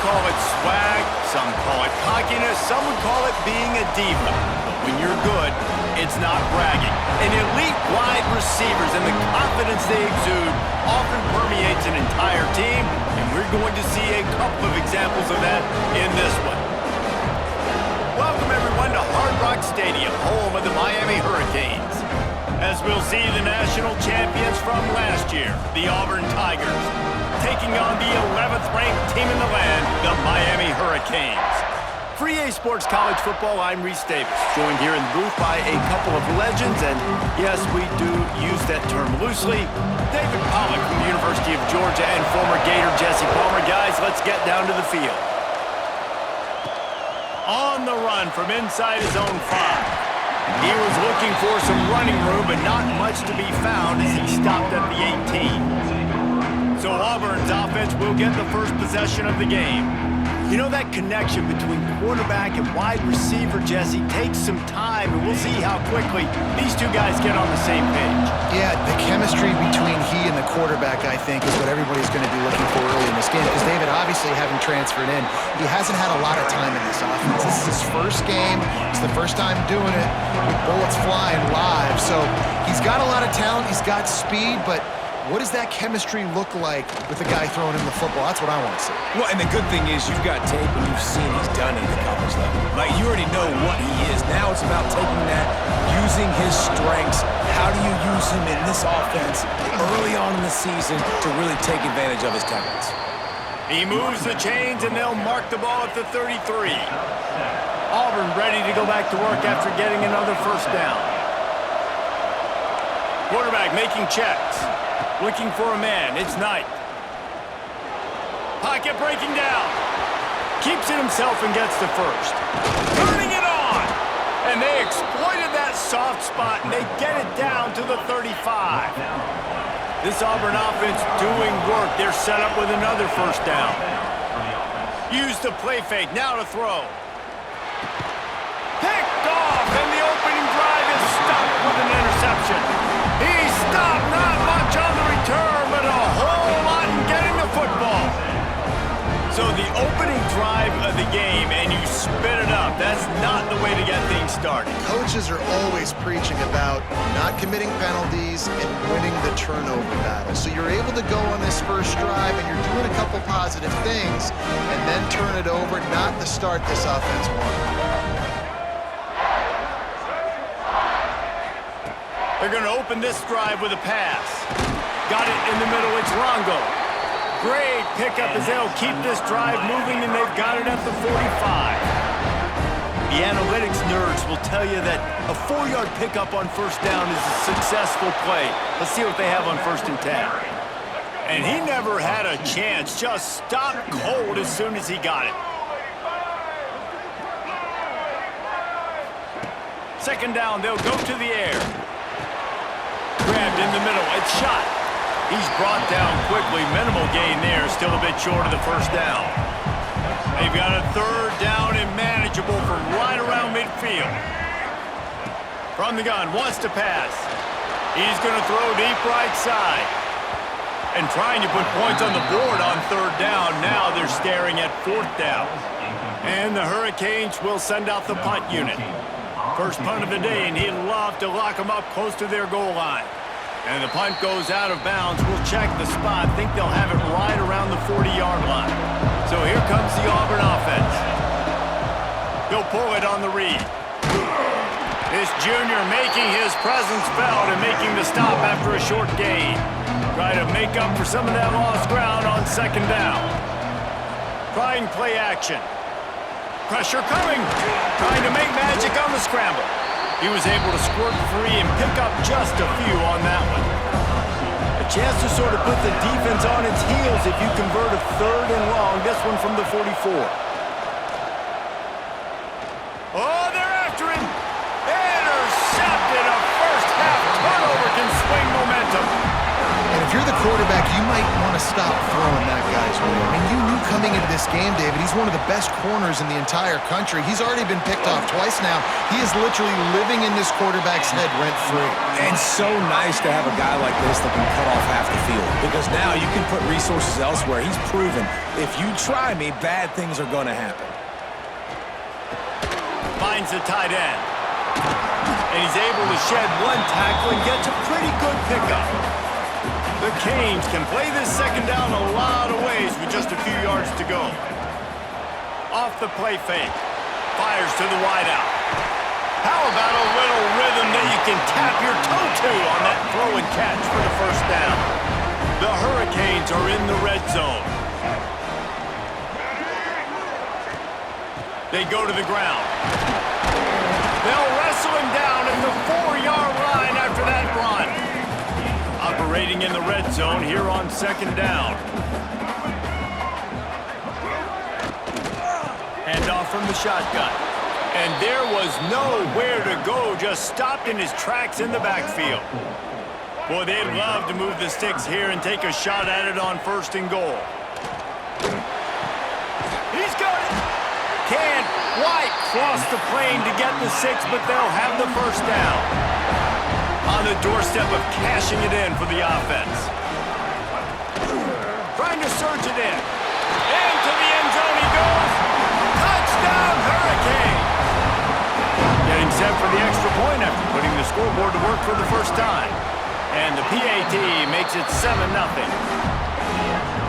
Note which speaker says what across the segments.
Speaker 1: call it swag, some call it cockiness, some would call it being a diva. But when you're good, it's not bragging. And elite wide receivers and the confidence they exude often permeates an entire team, and we're going to see a couple of examples of that in this one. Welcome, everyone, to Hard Rock Stadium, home of the Miami Hurricanes. As we'll see the national champions from last year, the Auburn Tigers, taking on the 11th ranked team in the land, the Miami Hurricanes. For EA Sports College Football, I'm Reese Davis, joined here in the booth by a couple of legends, and yes, we do use that term loosely. David Pollack from the University of Georgia and former Gator Jesse Palmer. Guys, let's get down to the field. On the run from inside his own 5. He was looking for some running room, but not much to be found as he stopped at the 18. So Auburn's offense will get the first possession of the game. You know, that connection between quarterback and wide receiver, Jesse, takes some time, and we'll see how quickly these two guys get on the same page.
Speaker 2: Yeah, the chemistry between he and the quarterback, I think, is what everybody's going to be looking for early in this game, because David, obviously, having transferred in, he hasn't had a lot of time in this offense. This is his first game. It's the first time doing it with bullets flying live. So he's got a lot of talent. He's got speed, but what does that chemistry look like with the guy throwing him the football? That's what I want to see.
Speaker 3: Well, and the good thing is you've got tape and you've seen he's done it at the college level. Like, you already know what he is. Now it's about taking that, using his strengths. How do you use him in this offense early on in the season to really take advantage of his talents?
Speaker 1: He moves the chains, and they'll mark the ball at the 33. Auburn ready to go back to work after getting another first down. Quarterback making checks. Looking for a man. It's Knight. Pocket breaking down. Keeps it himself and gets the first. Turning it on. And they exploited that soft spot, and they get it down to the 35. This Auburn offense doing work. They're set up with another first down. Use the play fake. Now to throw. Picked off, and the opening drive is stopped with an interception. He stopped, not much on the return, but a whole lot in getting the football. So the opening drive of the game, and you spit it up. That's not the way to get things started.
Speaker 2: Coaches are always preaching about not committing penalties and winning the turnover battle. So you're able to go on this first drive, and you're doing a couple positive things, and then turn it over, not the start this offense wanted.
Speaker 1: They're going to open this drive with a pass. Got it in the middle. It's Longo. Great pickup as they'll keep this drive moving, and they've got it at the 45. The analytics nerds will tell you that a 4-yard pickup on first down is a successful play. Let's see what they have on 1st and 10. And he never had a chance. Just stopped cold as soon as he got it. 2nd down, they'll go to the air. Grabbed in the middle. It's shot. He's brought down quickly. Minimal gain there. Still a bit short of the first down. They've got a 3rd down and manageable from right around midfield. From the gun. Wants to pass. He's going to throw deep right side. And trying to put points on the board on 3rd down. Now they're staring at 4th down. And the Hurricanes will send out the punt unit. First punt of the day, and he'd love to lock them up close to their goal line. And the punt goes out of bounds. We'll check the spot. Think they'll have it right around the 40-yard line. So here comes the Auburn offense. He'll pull it on the read. This junior making his presence felt and making the stop after a short gain. Try to make up for some of that lost ground on 2nd down. Trying play action. Pressure coming. Trying to make magic on the scramble. He was able to squirt free and pick up just a few on that one. A chance to sort of put the defense on its heels if you convert a 3rd and long. This one from the 44. Oh, they're after him. Intercepted. A first half turnover can swing momentum.
Speaker 2: And if you're the quarterback, you might want to stop throwing that guy's way. I mean, you knew coming into this game, David, he's one of the best corners in the entire country. He's already been picked off twice now. He is literally living in this quarterback's head rent-free.
Speaker 3: And so nice to have a guy like this that can cut off half the field, because now you can put resources elsewhere. He's proven if you try me, bad things are going to happen.
Speaker 1: Finds the tight end. And he's able to shed one tackle and gets a pretty good pickup. The Canes can play this second down a lot of ways with just a few yards to go. Off the play fake. Fires to the wideout. How about a little rhythm that you can tap your toe to on that throw and catch for the first down? The Hurricanes are in the red zone. They go to the ground. They'll wrestle him down at the 4-yard line after that run. Operating in the red zone here on second down. Handoff from the shotgun. And there was nowhere to go, just stopped in his tracks in the backfield. Boy, they'd love to move the sticks here and take a shot at it on first and goal. He's got it. Can't quite cross the plane to get the 6, but they'll have the first down. On the doorstep of cashing it in for the offense. Trying to surge it in. Into the end zone he goes. Touchdown, Hurricane! Getting set for the extra point after putting the scoreboard to work for the first time. And the PAT makes it 7-0.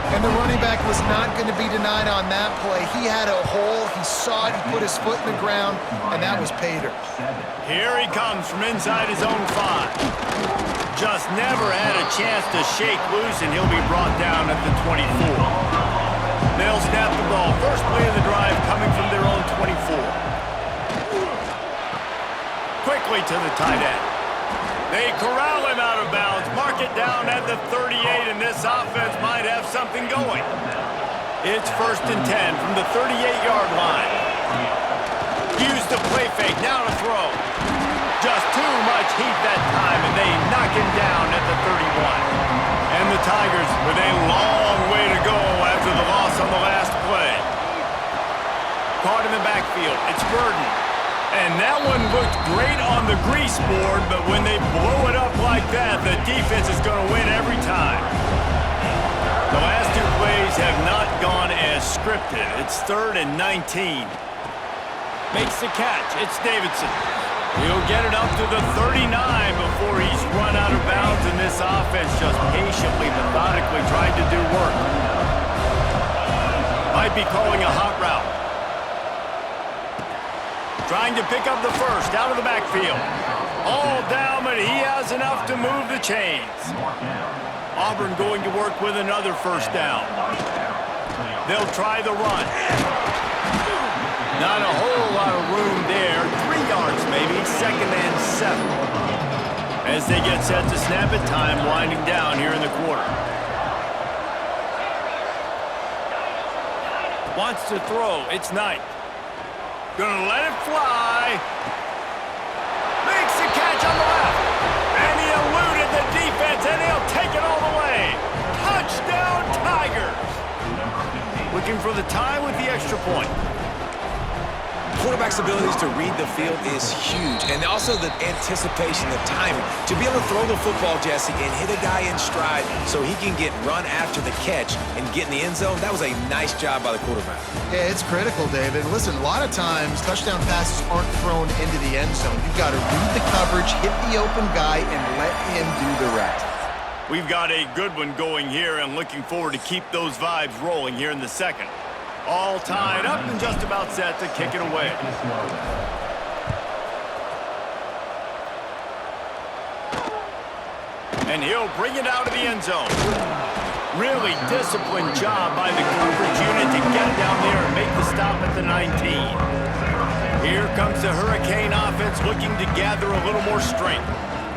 Speaker 2: And the running back was not going to be denied on that play. He had a hole, he saw it, he put his foot in the ground, and that was pay dirt.
Speaker 1: Here he comes from inside his own 5. Just never had a chance to shake loose, and he'll be brought down at the 24. They'll snap the ball. First play of the drive coming from their own 24. Quickly to the tight end. They corral him out of bounds, mark it down at the 38, and this offense might have something going. It's first and 10 from the 38-yard line. Use the play fake, now to throw. Just too much heat that time, and they knock him down at the 31. And the Tigers with a long way to go after the loss on the last play. Caught in the backfield, it's Burden. And that one looked great on the grease board, but when they blow it up like that, the defense is going to win every time. The last 2 plays have not gone as scripted. It's 3rd and 19. Makes the catch. It's Davidson. He'll get it up to the 39 before he's run out of bounds, and this offense just patiently, methodically trying to do work. Might be calling a hot route. Trying to pick up the first out of the backfield. All down, but he has enough to move the chains. Auburn going to work with another first down. They'll try the run. Not a whole lot of room there. 3 yards maybe, 2nd and 7. As they get set to snap it, time winding down here in the quarter. Wants to throw, it's Knight. Gonna let it fly. Makes the catch on the left. And he eluded the defense, and he'll take it all the way. Touchdown, Tigers. Looking for the tie with the extra point.
Speaker 3: Quarterback's abilities to read the field is huge, and also the anticipation, the timing. To be able to throw the football, Jesse, and hit a guy in stride so he can get run after the catch and get in the end zone, that was a nice job by the quarterback.
Speaker 2: Yeah, it's critical, David. Listen, a lot of times touchdown passes aren't thrown into the end zone. You've got to read the coverage, hit the open guy, and let him do the rest.
Speaker 1: We've got a good one going here, and looking forward to keep those vibes rolling here in the second. All tied up and just about set to kick it away. And he'll bring it out of the end zone. Really disciplined job by the coverage unit to get down there and make the stop at the 19. Here comes the Hurricane offense looking to gather a little more strength.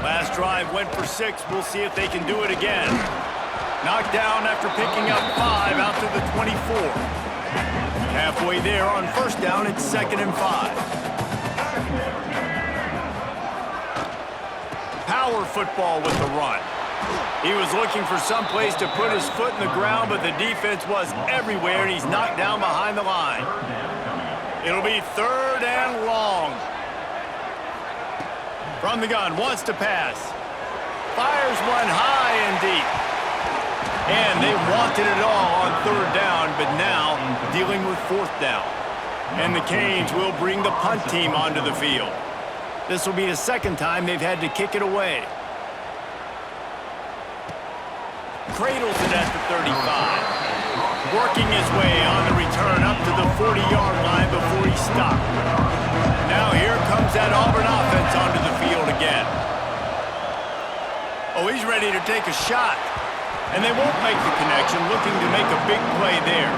Speaker 1: Last drive went for 6. We'll see if they can do it again. Knocked down after picking up 5 out to the 24. Halfway there on first down, it's 2nd and 5. Power football with the run. He was looking for some place to put his foot in the ground, but the defense was everywhere, and he's knocked down behind the line. It'll be 3rd and long. From the gun, wants to pass. Fires one high and deep. And they wanted it all on 3rd down, but now dealing with 4th down. And the Canes will bring the punt team onto the field. This will be the 2nd time they've had to kick it away. Cradles it at the 35. Working his way on the return up to the 40-yard line before he stopped. Now here comes that Auburn offense onto the field again. Oh, he's ready to take a shot. And they won't make the connection, looking to make a big play there.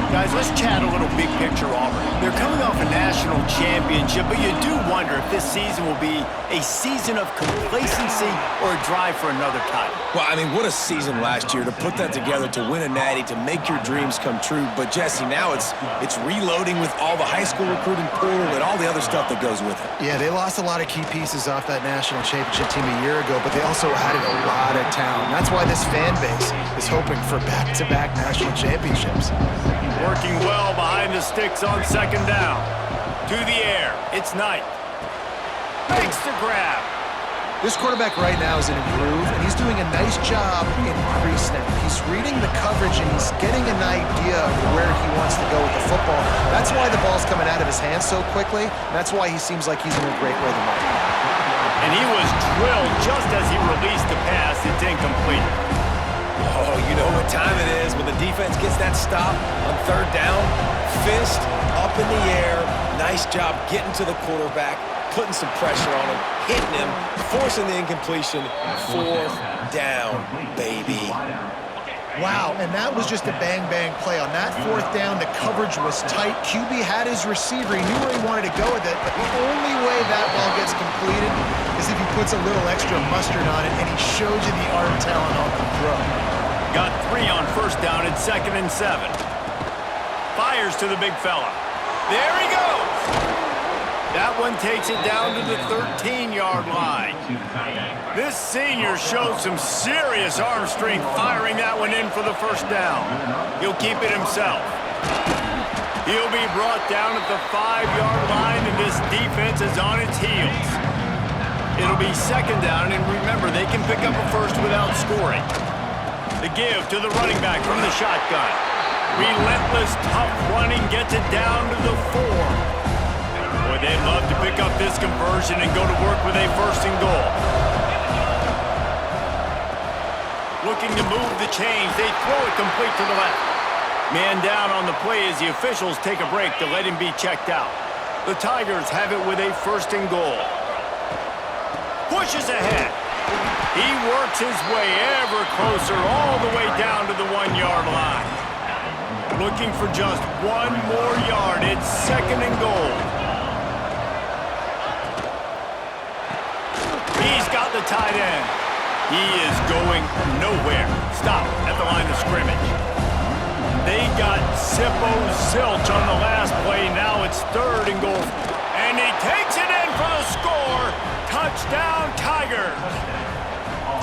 Speaker 1: Guys, let's chat a little big picture Auburn. They're coming off a national championship, but you do wonder if this season will be a season of complacency or a drive for another title.
Speaker 3: Well, I mean, what a season last year to put that together, to win a natty, to make your dreams come true. But, Jesse, now it's reloading with all the high school recruiting pool and all the other stuff that goes with it.
Speaker 2: Yeah, they lost a lot of key pieces off that national championship team a year ago, but they also added a lot of talent. That's why this fan base is hoping for back-to-back national championships.
Speaker 1: Working well behind the sticks on 2nd down. To the air, it's Knight. Makes the grab.
Speaker 2: This quarterback right now is in a groove, and he's doing a nice job in pre-snap. He's reading the coverage, and he's getting an idea of where he wants to go with the football. That's why the ball's coming out of his hands so quickly. That's why he seems like he's in a great rhythm right now.
Speaker 1: And he was drilled just as he released the pass. It's incomplete.
Speaker 3: Oh, you know what time it is when the defense gets that stop on 3rd down. Fist up in the air. Nice job getting to the quarterback, putting some pressure on him, hitting him, forcing the incompletion. 4th down, baby.
Speaker 2: Wow, and that was just a bang-bang play. On that 4th down, the coverage was tight. QB had his receiver. He knew where he wanted to go with it, but the only way that ball gets completed is if he puts a little extra mustard on it, and he shows you the arm talent on the throw.
Speaker 1: Got 3 on 1st down at 2nd and 7. Fires to the big fella. There he goes! That one takes it down to the 13-yard line. This senior showed some serious arm strength firing that one in for the 1st down. He'll keep it himself. He'll be brought down at the 5-yard line, and this defense is on its heels. It'll be 2nd down, and remember, they can pick up a first without scoring. The give to the running back from the shotgun. Relentless, tough running gets it down to the 4. Boy, they'd love to pick up this conversion and go to work with a 1st and goal. Looking to move the chains. They throw it complete to the left. Man down on the play as the officials take a break to let him be checked out. The Tigers have it with a 1st and goal. Pushes ahead. He works his way ever closer all the way down to the 1-yard line. Looking for just 1 more yard. It's 2nd and goal. He's got the tight end. He is going nowhere. Stop at the line of scrimmage. They got Sippo Zilch on the last play. Now it's 3rd and goal. And he takes it in for the score. Touchdown, Tigers.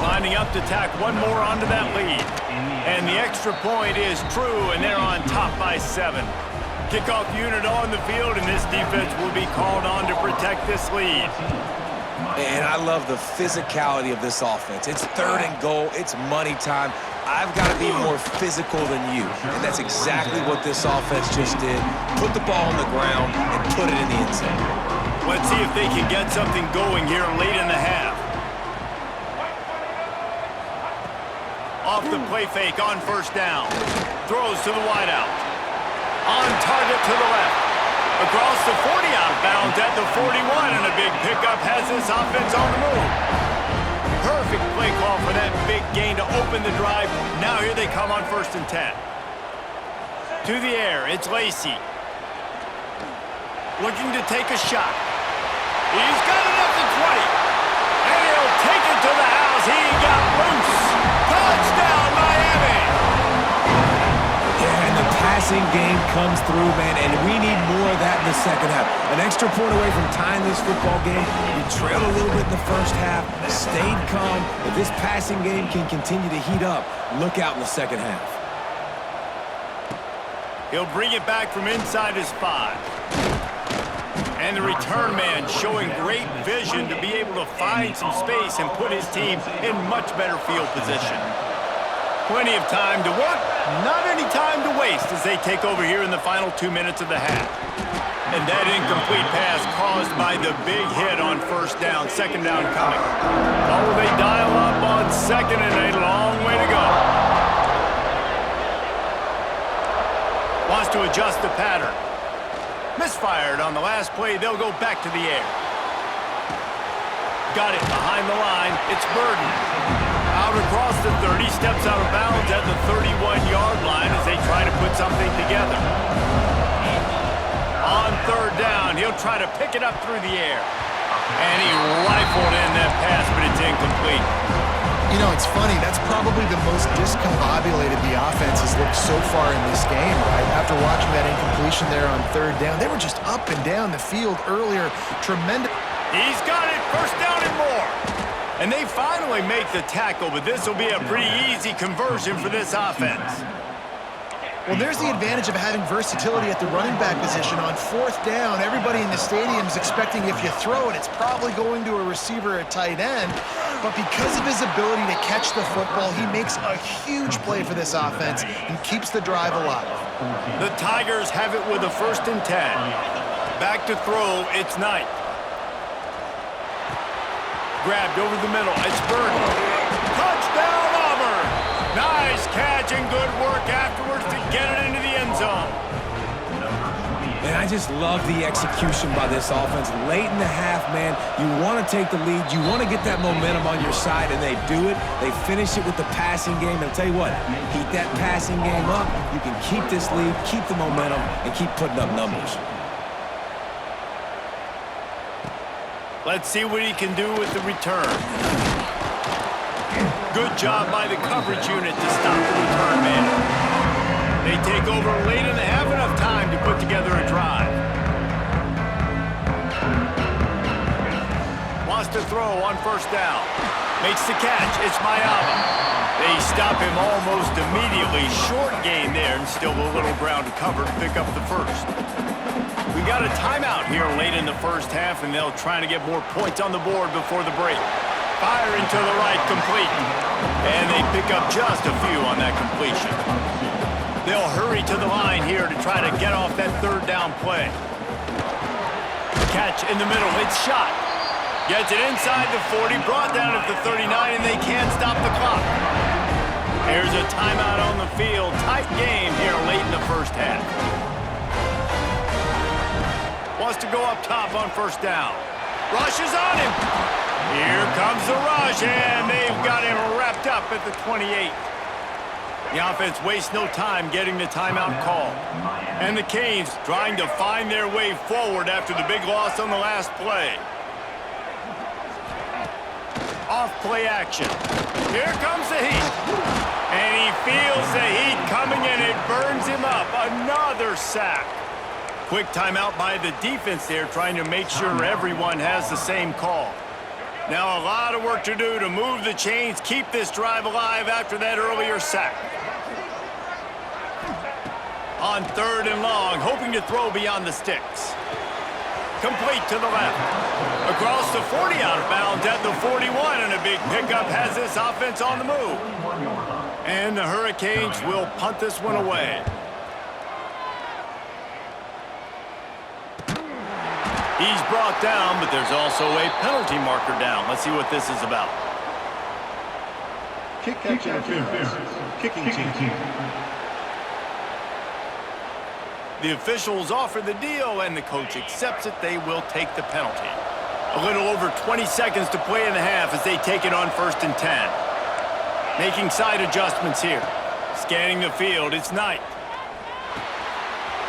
Speaker 1: Lining up to tack 1 more onto that lead. And the extra point is true, and they're on top by 7. Kickoff unit on the field, and this defense will be called on to protect this lead.
Speaker 3: And I love the physicality of this offense. It's 3rd and goal. It's money time. I've got to be more physical than you. And that's exactly what this offense just did. Put the ball on the ground and put it in the end zone.
Speaker 1: Let's see if they can get something going here late in the half. Off the play fake on 1st down. Throws to the wideout. On target to the left. Across the 40, out of bounds at the 41, and a big pickup has this offense on the move. Perfect play call for that big gain to open the drive. Now here they come on 1st and 10. To the air, it's Lacey. Looking to take a shot. He's got it up to 20. And he'll take it to the house. He got loose. Touchdown, Miami!
Speaker 3: Yeah, and the pass passing game comes through, man, and we need more of that in the second half. An extra point away from tying this football game. You trailed a little bit in the first half, stayed calm. If this passing game can continue to heat up, look out in the second half.
Speaker 1: He'll bring it back from inside his 5. And the return man showing great vision to be able to find some space and put his team in much better field position. Plenty of time to work, not any time to waste as they take over here in the final 2 minutes of the half. And that incomplete pass caused by the big hit on first down, second down coming. Oh, they dial up on second and a long way to go. Wants to adjust the pattern. Misfired on the last play. They'll go back to the air. Got it behind the line. It's Burden. Out across the 30. Steps out of bounds at the 31-yard line as they try to put something together. On third down, he'll try to pick it up through the air. And he rifled in that pass, but it's incomplete.
Speaker 2: You know, it's funny. That's probably the most discombobulated the offense has looked so far in this game, right? After watching that incompletion there on third down, they were just up and down the field earlier. Tremendous.
Speaker 1: He's got it. First down and more. And they finally make the tackle, but this will be a pretty easy conversion for this offense.
Speaker 2: Well, there's the advantage of having versatility at the running back position. On fourth down, everybody in the stadium is expecting if you throw it, it's probably going to a receiver or tight end. But because of his ability to catch the football, he makes a huge play for this offense and keeps the drive alive.
Speaker 1: The Tigers have it with a 1st and 10. Back to throw, it's Knight. Grabbed over the middle, it's Burden. Touchdown, Auburn! Nice catch and good work afterwards to get it into the end zone.
Speaker 3: And I just love the execution by this offense. Late in the half, man, you want to take the lead. You want to get that momentum on your side, and they do it. They finish it with the passing game. And I'll tell you what, heat that passing game up. You can keep this lead, keep the momentum, and keep putting up numbers.
Speaker 1: Let's see what he can do with the return. Good job by the coverage unit to stop the return man. They take over late in the half, enough time to put together a drive. Wants to throw on first down. Makes the catch. It's Mayava. They stop him almost immediately. Short gain there and still a little ground to cover to pick up the first. We got a timeout here late in the first half, and they'll try to get more points on the board before the break. Fire into the right, complete. And they pick up just a few on that completion. They'll hurry to the line here to try to get off that third down play. Catch in the middle, it's shot. Gets it inside the 40, brought down at the 39, and they can't stop the clock. Here's a timeout on the field. Tight game here late in the first half. Wants to go up top on first down. Rush is on him. Here comes the rush, and they've got him wrapped up at the 28. The offense wastes no time getting the timeout call. And the Canes trying to find their way forward after the big loss on the last play. Off play action. Here comes the heat. And he feels the heat coming, and it burns him up. Another sack. Quick timeout by the defense there, trying to make sure everyone has the same call. Now a lot of work to do to move the chains, keep this drive alive after that earlier sack. On third and long, hoping to throw beyond the sticks. Complete to the left. Across the 40, out of bounds at the 41, and a big pickup has this offense on the move. And the Hurricanes will punt this one away. He's brought down, but there's also a penalty marker down. Let's see what this is about.
Speaker 4: Kicking team.
Speaker 1: The officials offer the deal, and the coach accepts it. They will take the penalty. A little over 20 seconds to play in the half as they take it on 1st and 10. Making side adjustments here. Scanning the field, it's Knight.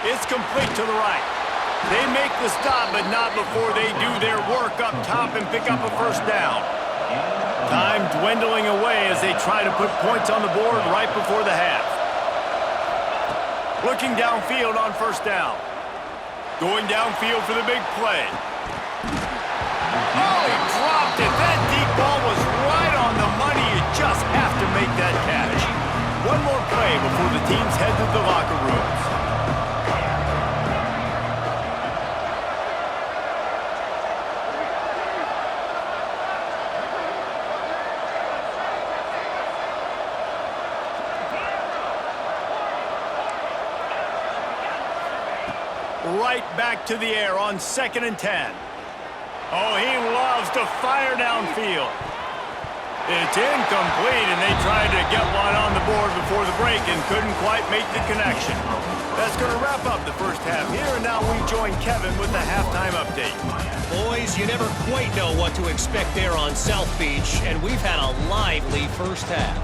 Speaker 1: It's complete to the right. They make the stop, but not before they do their work up top and pick up a first down. Time dwindling away as they try to put points on the board right before the half. Looking downfield on first down. Going downfield for the big play. Oh, he dropped it. That deep ball was right on the money. You just have to make that catch. One more play before the teams head to the locker rooms. Right back to the air on 2nd and 10. Oh, he loves to fire downfield. It's incomplete, and they tried to get one on the board before the break and couldn't quite make the connection. That's going to wrap up the first half here, and now we join Kevin with the halftime update.
Speaker 5: Boys, you never quite know what to expect there on South Beach, and we've had a lively first half.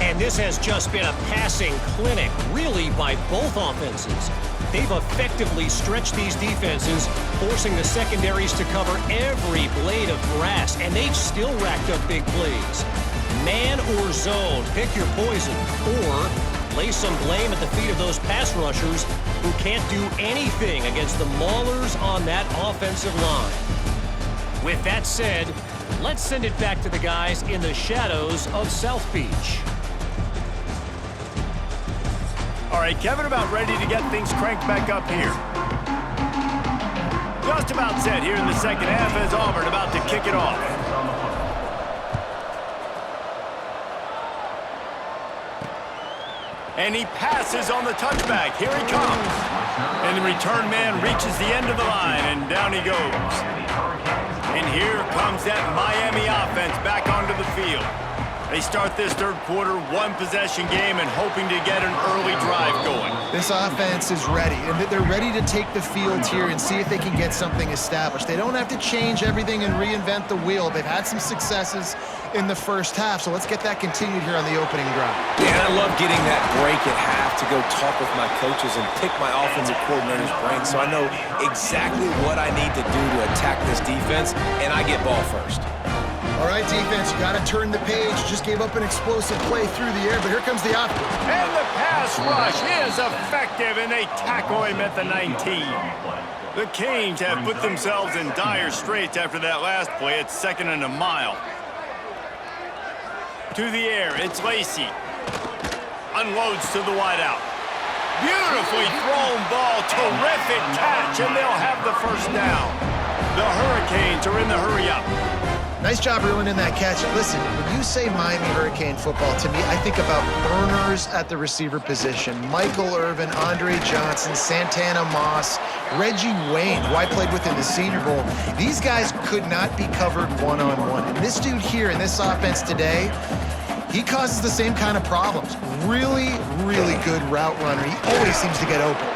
Speaker 5: And this has just been a passing clinic, really, by both offenses. They've effectively stretched these defenses, forcing the secondaries to cover every blade of grass, and they've still racked up big plays. Man or zone, pick your poison, or lay some blame at the feet of those pass rushers who can't do anything against the maulers on that offensive line. With that said, let's send it back to the guys in the shadows of South Beach.
Speaker 1: All right, Kevin, about ready to get things cranked back up here. Just about set here in the second half as Auburn about to kick it off. And he passes on the touchback. Here he comes. And the return man reaches the end of the line, and down he goes. And here comes that Miami offense back onto the field. They start this third quarter one-possession game and hoping to get an early drive going.
Speaker 2: This offense is ready, and they're ready to take the field here and see if they can get something established. They don't have to change everything and reinvent the wheel. They've had some successes in the first half, so let's get that continued here on the opening drive.
Speaker 3: Yeah, and I love getting that break at half to go talk with my coaches and pick my offensive coordinator's brain so I know exactly what I need to do to attack this defense, and I get ball first.
Speaker 2: All right, defense, you got to turn the page. Just gave up an explosive play through the air, but here comes the offense.
Speaker 1: And the pass rush is effective, and they tackle him at the 19. The Canes have put themselves in dire straits after that last play. It's 2nd and a mile. To the air, it's Lacey. Unloads to the wideout. Beautifully thrown ball, terrific catch, and they'll have the first down. The Hurricanes are in the hurry-up.
Speaker 2: Nice job reeling in that catch. Listen, when you say Miami Hurricane football, to me, I think about burners at the receiver position. Michael Irvin, Andre Johnson, Santana Moss, Reggie Wayne, who I played with in the Senior Bowl. These guys could not be covered one-on-one. And this dude here in this offense today, he causes the same kind of problems. Really, really good route runner. He always seems to get open.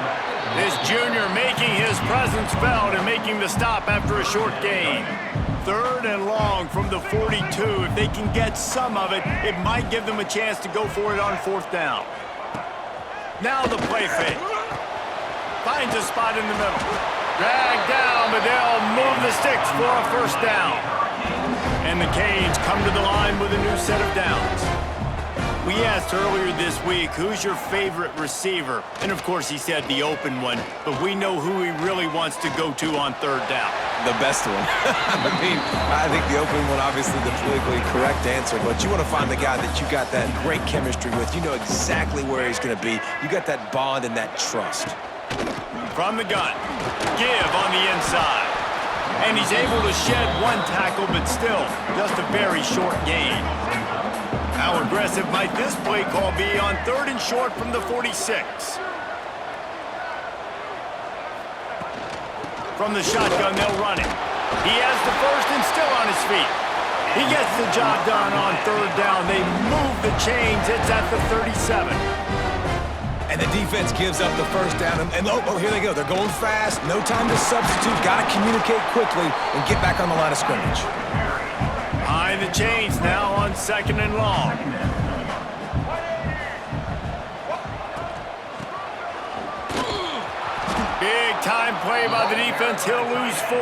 Speaker 1: This junior making his presence felt and making the stop after a short gain. 3rd and long from the 42. If they can get some of it, it might give them a chance to go for it on 4th down. Now the play fake. Finds a spot in the middle. Dragged down, but they'll move the sticks for a first down. And the Canes come to the line with a new set of downs. We asked earlier this week, who's your favorite receiver? And of course he said the open one, but we know who he really wants to go to on 3rd down.
Speaker 3: The best one. I think the open one, obviously the politically correct answer, but you want to find the guy that you got that great chemistry with. You know exactly where he's going to be. You got that bond and that trust.
Speaker 1: From the gun, give on the inside. And he's able to shed one tackle, but still just a very short gain. How aggressive might this play call be on 3rd and short from the 46? From the shotgun, they'll run it. He has the first and still on his feet. He gets the job done on 3rd down. They move the chains. It's at the 37.
Speaker 3: And the defense gives up the first down. And oh, here they go. They're going fast. No time to substitute. Got to communicate quickly and get back on the line of scrimmage.
Speaker 1: Behind the chains now on 2nd and long. Big time play by the defense. He'll lose 4.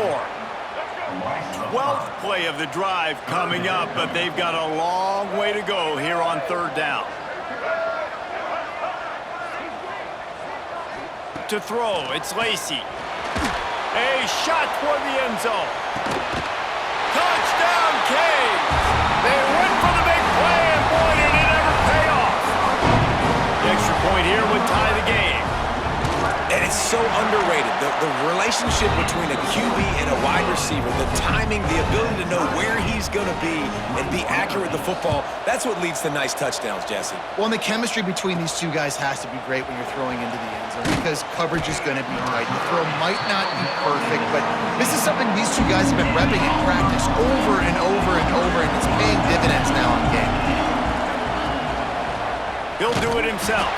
Speaker 1: 12th play of the drive coming up, but they've got a long way to go here on 3rd down. to throw. It's Lacy. A shot toward the end zone. Touchdown, Canes! They went for the big play, and boy, did it ever pay off. The extra point here would tie the game.
Speaker 3: And it's so underrated. The relationship between a QB and a wide receiver, the timing, the ability to know where he's going to be and be accurate with the football, that's what leads to nice touchdowns, Jesse.
Speaker 2: Well, and the chemistry between these two guys has to be great when you're throwing into the end zone because coverage is going to be tight. The throw might not be perfect, but this is something these two guys have been repping in practice over and over and over, and it's paying dividends now in game.
Speaker 1: He'll do it himself.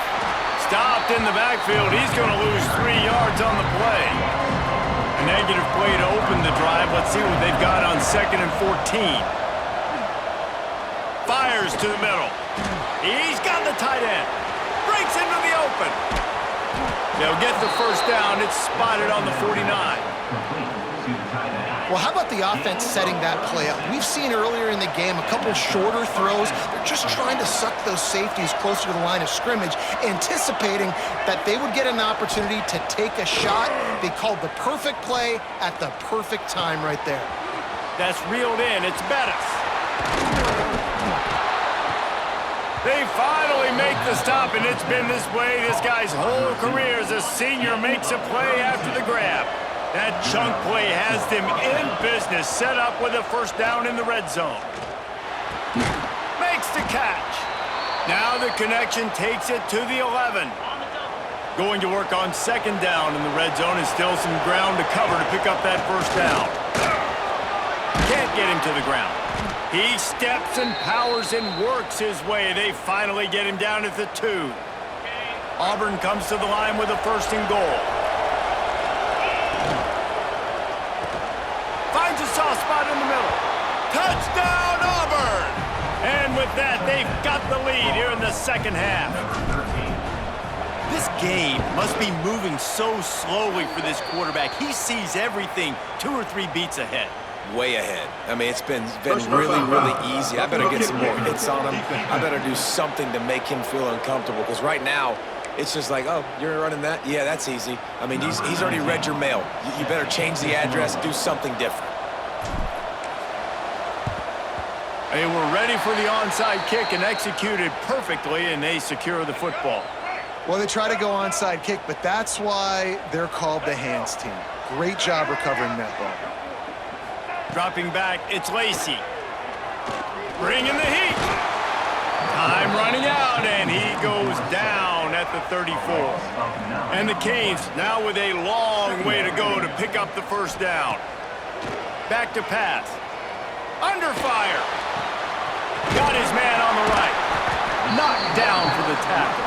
Speaker 1: Stopped in the backfield. He's going to lose 3 yards on the play. A negative play to open the drive. Let's see what they've got on 2nd and 14. Fires to the middle. He's got the tight end. Breaks into the open. They'll get the first down. It's spotted on the 49.
Speaker 2: Well, how about the offense setting that play up? We've seen earlier in the game a couple shorter throws. They're just trying to suck those safeties closer to the line of scrimmage, anticipating that they would get an opportunity to take a shot. They called the perfect play at the perfect time right there.
Speaker 1: That's reeled in. It's Bettis. They finally make the stop, and it's been this way this guy's whole career as a senior makes a play after the grab. That chunk play has them in business, set up with a first down in the red zone. Makes the catch. Now the connection takes it to the 11. Going to work on 2nd down in the red zone and still some ground to cover to pick up that first down. Can't get him to the ground. He steps and powers and works his way. They finally get him down at the 2. Auburn comes to the line with a 1st and goal. Finds a soft spot in the middle. Touchdown, Auburn! And with that, they've got the lead here in the 2nd half. This game must be moving so slowly for this quarterback. He sees everything 2 or 3 beats ahead.
Speaker 3: Way ahead. I mean, it's been really, really easy. I better get some more hits on him. I better do something to make him feel uncomfortable because right now, it's just like, oh, you're running that? Yeah, that's easy. I mean, he's already read your mail. You better change the address, do something different.
Speaker 1: They were ready for the onside kick and executed perfectly, and they secure the football.
Speaker 2: Well, they try to go onside kick, but that's why they're called the hands team. Great job recovering that ball.
Speaker 1: Dropping back, it's Lacy. Bringing the heat. Time running out, and he goes down at the 34. And the Canes now with a long way to go to pick up the first down. Back to pass. Under fire. Got his man on the right. Knocked down for the tackle.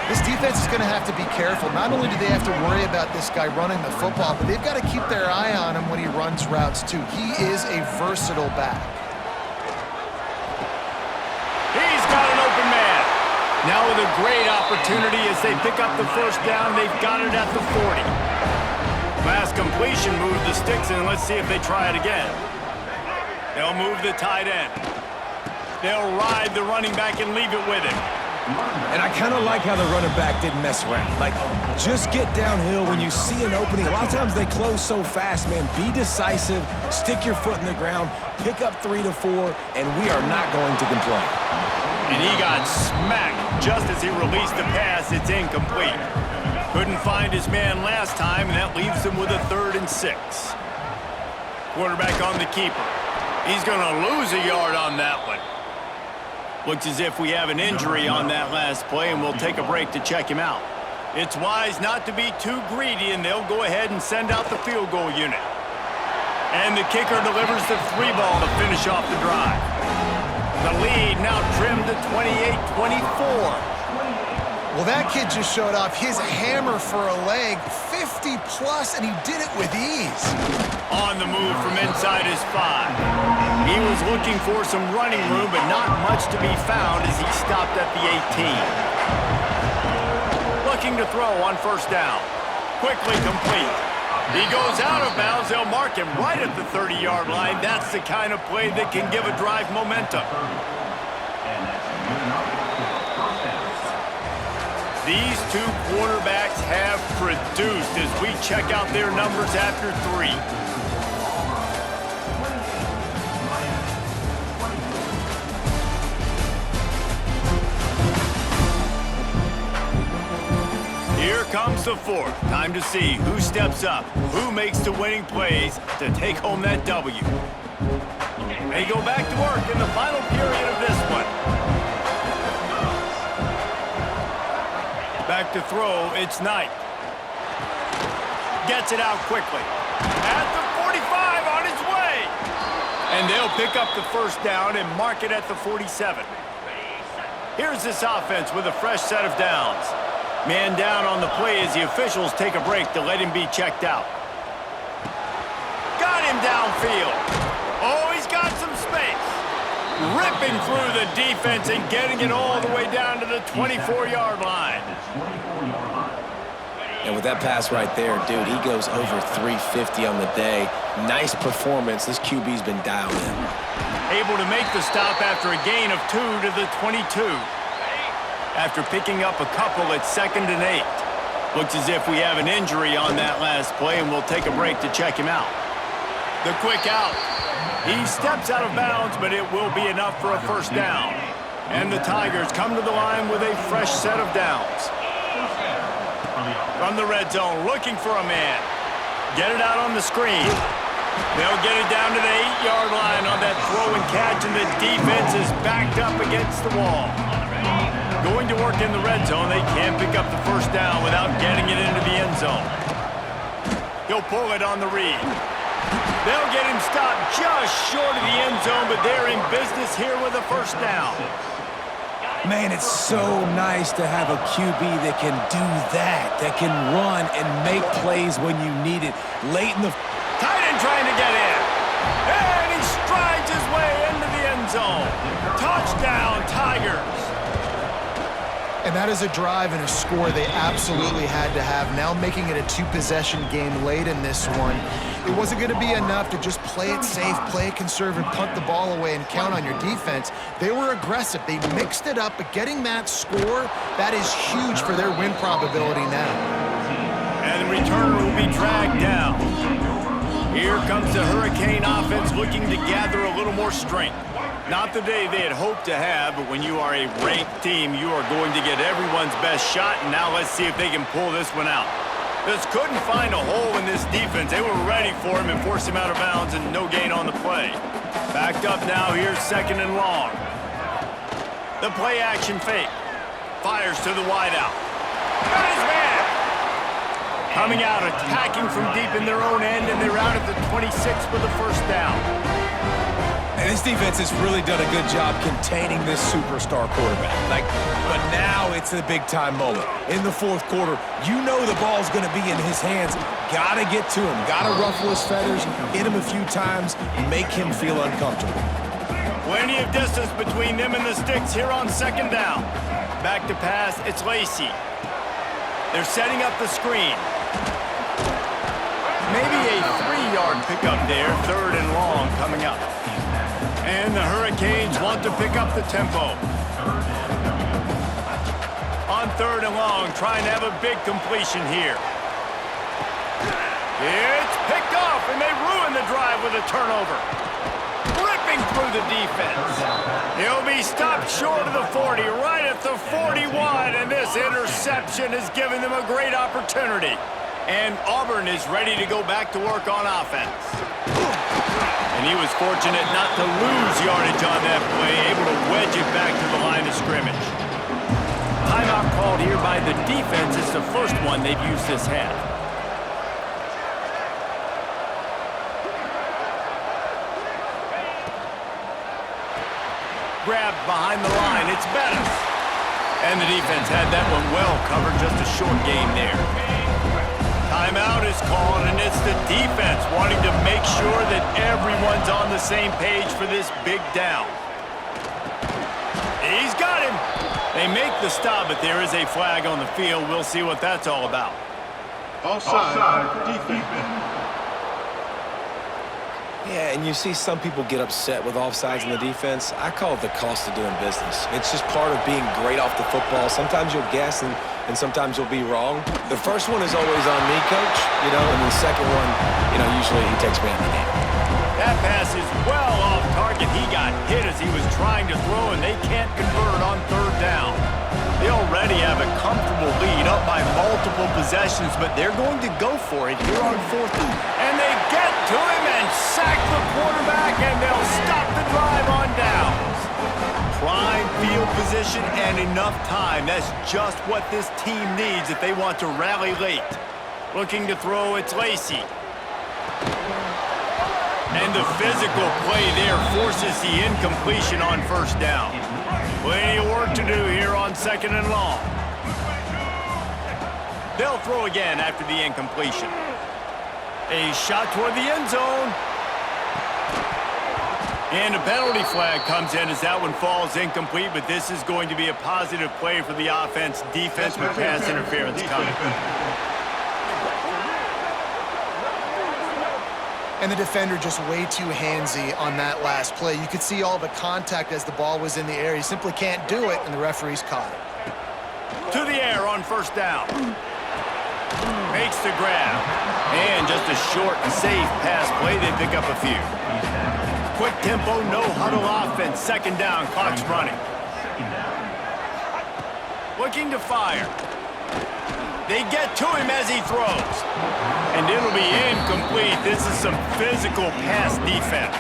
Speaker 2: This defense is going to have to be careful. Not only do they have to worry about this guy running the football, but they've got to keep their eye on him when he runs routes, too. He is a versatile back.
Speaker 1: He's got an open man. Now with a great opportunity as they pick up the first down, they've got it at the 40. Last completion moved the sticks in. Let's see if they try it again. They'll move the tight end. They'll ride the running back and leave it with him.
Speaker 3: And I kind of like how the running back didn't mess around. Like, just get downhill when you see an opening. A lot of times they close so fast, man. Be decisive, stick your foot in the ground, pick up 3 to 4, and we are not going to complain.
Speaker 1: And he got smacked just as he released the pass. It's incomplete. Couldn't find his man last time, and that leaves him with a 3rd and 6. Quarterback on the keeper. He's going to lose a yard on that one. Looks as if we have an injury on that last play, and we'll take a break to check him out. It's wise not to be too greedy, and they'll go ahead and send out the field goal unit. And the kicker delivers the 3 ball to finish off the drive. The lead now trimmed to 28-24.
Speaker 2: Well, that kid just showed off his hammer for a leg, 50 plus, and he did it with ease.
Speaker 1: On the move from inside his 5. He was looking for some running room, but not much to be found as he stopped at the 18. Looking to throw on first down. Quickly complete. He goes out of bounds. They'll mark him right at the 30-yard line. That's the kind of play that can give a drive momentum. These two quarterbacks have produced as we check out their numbers after 3. Here comes the 4th. Time to see who steps up, who makes the winning plays to take home that W. They go back to work in the final period of this one. Back to throw, it's Knight. Gets it out quickly. At the 45, on his way. And they'll pick up the first down and mark it at the 47. Here's this offense with a fresh set of downs. Man down on the play as the officials take a break to let him be checked out. Got him downfield. Oh, he's got some space. Ripping through the defense and getting it all the way down to the 24-yard line.
Speaker 3: And with that pass right there, dude, he goes over 350 on the day. Nice performance. This QB's been dialed in.
Speaker 1: Able to make the stop after a gain of 2 to the 22. After picking up a couple at 2nd and 8. Looks as if we have an injury on that last play, and we'll take a break to check him out. The quick out. He steps out of bounds, but it will be enough for a first down. And the Tigers come to the line with a fresh set of downs. From the red zone, looking for a man. Get it out on the screen. They'll get it down to the 8-yard line on that throw and catch, and the defense is backed up against the wall. Going to work in the red zone, they can't pick up the first down without getting it into the end zone. He'll pull it on the read. They'll get him stopped just short of the end zone, but they're in business here with a first down.
Speaker 3: Man, it's so nice to have a QB that can do that can run and make plays when you need it. Late in the...
Speaker 1: Tight end trying to get in. And he strides his way into the end zone. Touchdown, Tigers.
Speaker 2: And that is a drive and a score they absolutely had to have. Now making it a 2-possession game late in this one. It wasn't going to be enough to just play it safe, play it conservative, punt the ball away, and count on your defense. They were aggressive. They mixed it up, but getting that score, that is huge for their win probability now.
Speaker 1: And the returner will be dragged down. Here comes the Hurricane offense looking to gather a little more strength. Not the day they had hoped to have, but when you are a ranked team, you are going to get everyone's best shot, and now let's see if they can pull this one out. Just couldn't find a hole in this defense. They were ready for him and forced him out of bounds, and no gain on the play. Backed up now, here's 2nd and long. The play action fake. Fires to the wideout. Got his man! Coming out, attacking from deep in their own end, and they're out at the 26 with the first down.
Speaker 3: And this defense has really done a good job containing this superstar quarterback. But now it's a big-time moment. In the 4th quarter, you know the ball's going to be in his hands. Got to get to him. Got to ruffle his feathers, hit him a few times, make him feel uncomfortable.
Speaker 1: Plenty of distance between them and the sticks here on 2nd down. Back to pass, it's Lacey. They're setting up the screen. Maybe a 3-yard pickup there, 3rd and long coming up. And the Hurricanes want to pick up the tempo. On 3rd and long, trying to have a big completion here. It's picked off, and they ruin the drive with a turnover. Ripping through the defense. He'll be stopped short of the 40, right at the 41, and this interception has given them a great opportunity. And Auburn is ready to go back to work on offense. And he was fortunate not to lose yardage on that play, able to wedge it back to the line of scrimmage. Timeout called here by the defense. It's the first one they've used this half. Grabbed behind the line. It's Bettis. And the defense had that one well covered. Just a short game there. Timeout is called, and it's the defense wanting to make sure that everyone's on the same page for this big down. He's got him. They make the stop, but there is a flag on the field. We'll see what that's all about.
Speaker 4: Offside. Defense.
Speaker 3: Yeah, and you see some people get upset with offsides in the defense. I call it the cost of doing business. It's just part of being great off the football. Sometimes you'll guess and sometimes you'll be wrong. The first one is always on me, Coach, and the second one, usually he takes me out of the game.
Speaker 1: That pass is well off target. He got hit as he was trying to throw, and they can't convert on third down. They already have a comfortable lead up by multiple possessions, but they're going to go for it here on fourth down. And they get to him and sack the quarterback, and they'll stop the drive on downs. Prime field position and enough time. That's just what this team needs if they want to rally late. Looking to throw, it's Lacey. And the physical play there forces the incompletion on first down. Plenty of work to do here on second and long. They'll throw again after the incompletion. A shot toward the end zone. And a penalty flag comes in as that one falls incomplete, but this is going to be a positive play for the offense. Defense with pass interference coming.
Speaker 2: And the defender just way too handsy on that last play. You could see all the contact as the ball was in the air. He simply can't do it, and the referee's caught it.
Speaker 1: To the air on first down. Makes the grab. And just a short and safe pass play. They pick up a few. Quick tempo, no huddle offense. Second down, clock's running. Looking to fire. They get to him as he throws. And it'll be incomplete. This is some physical pass defense.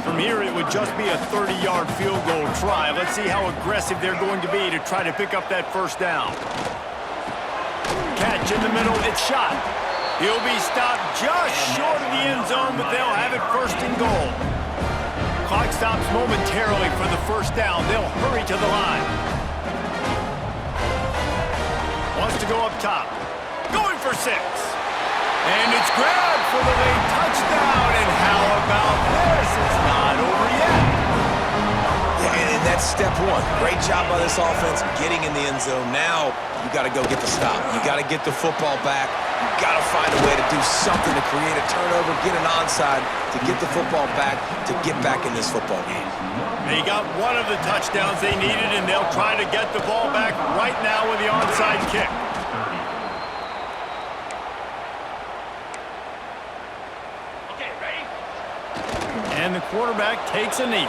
Speaker 1: From here, it would just be a 30-yard field goal try. Let's see how aggressive they're going to be to try to pick up that first down. Catch in the middle, it's shot. He'll be stopped just short of the end zone, but they'll have it first and goal. Clock stops momentarily for the first down. They'll hurry to the line. Wants to go up top. Going for 6. And it's grabbed for the late touchdown. And how about this? It's not over yet.
Speaker 3: Yeah, and that's step one. Great job by this offense getting in the end zone. Now you got to go get the stop. You got to get the football back. You got to find a way to do something to create a turnover, get an onside, to get the football back, to get back in this football game.
Speaker 1: They got one of the touchdowns they needed, and they'll try to get the ball back right now with the onside kick.
Speaker 5: Okay, ready?
Speaker 1: And the quarterback takes a knee.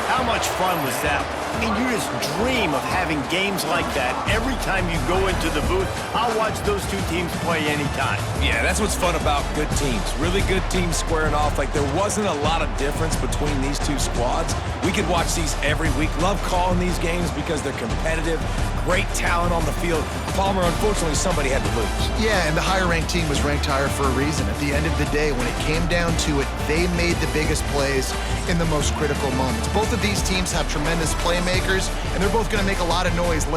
Speaker 1: How much fun was that? I mean, you just dream of having games like that every time you go into the booth. I'll watch those two teams play anytime.
Speaker 3: Yeah, that's what's fun about good teams. Really good teams squaring off. Like, there wasn't a lot of difference between these two squads. We could watch these every week. Love calling these games because they're competitive. Great talent on the field. Palmer, unfortunately, somebody had to lose.
Speaker 2: Yeah, and the higher-ranked team was ranked higher for a reason. At the end of the day, when it came down to it, they made the biggest plays in the most critical moments. Both of these teams have tremendous playmakers, and they're both going to make a lot of noise late.